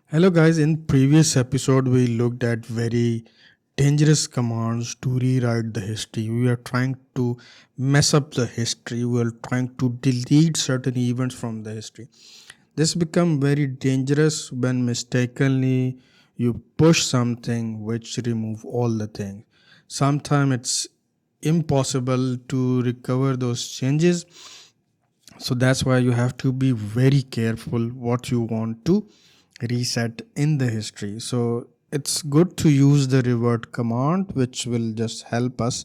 Hello guys, in previous episode we looked at very dangerous commands to rewrite the history. We are trying to mess up the history. We are trying to delete certain events from the history. This become very dangerous when mistakenly you push something which remove all the things. Sometimes it's impossible to recover those changes, so that's why you have to be very careful what you want to reset in the history. So it's good to use the revert command, which will just help us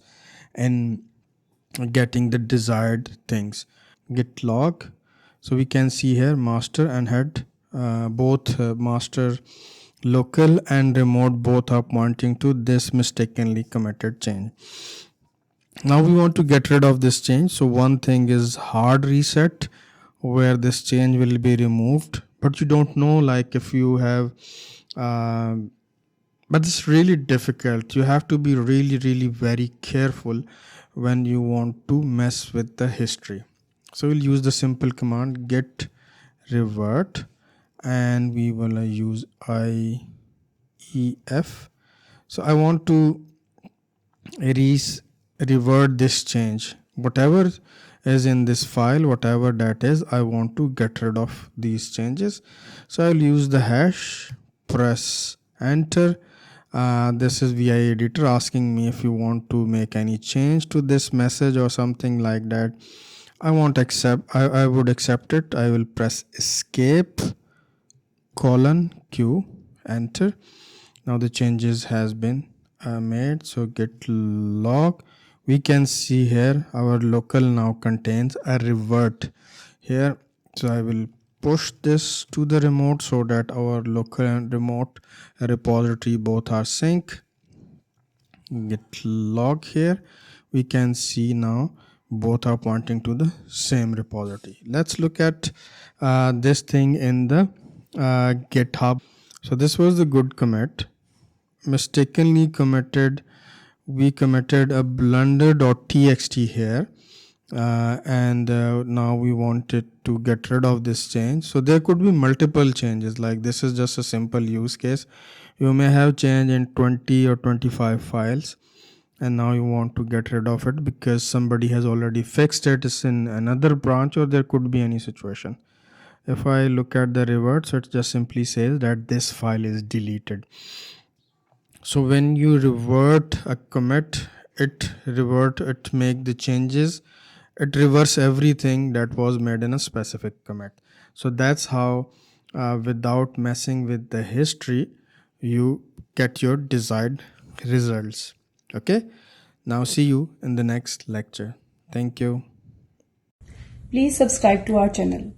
in getting the desired things. Git log, so we can see here master and head, both master local and remote both are pointing to this mistakenly committed change. Now we want to get rid of this change. So one thing is hard reset, where this change will be removed, but you don't know like if you have but it's really difficult. You have to be really very careful when you want to mess with the history. So we'll use the simple command git revert, and we will use IEF. So I want to revert this change, whatever is in this file, whatever that is, I want to get rid of these changes. So I'll use the hash, press enter. This is VI editor asking me if you want to make any change to this message or something like that. I would accept it. I will press escape colon Q, enter. Now the changes has been made. So git log, we can see here our local now contains a revert here. So I will push this to the remote so that our local and remote repository both are sync. Git log, here we can see now both are pointing to the same repository. Let's look at this thing in the GitHub. So this was the good commit. Mistakenly committed, we committed a blunder.txt here, and now we wanted to get rid of this change. So there could be multiple changes, like this is just a simple use case. You may have change in 20 or 25 files, and now you want to get rid of it because somebody has already fixed it. It's in another branch, or there could be any situation. If I look at the revert, so it just simply says that this file is deleted. So when you revert a commit, it make the changes, it reverse everything that was made in a specific commit. So that's how without messing with the history, you get your desired results. Okay, now see you in the next lecture. Thank you. Please subscribe to our channel.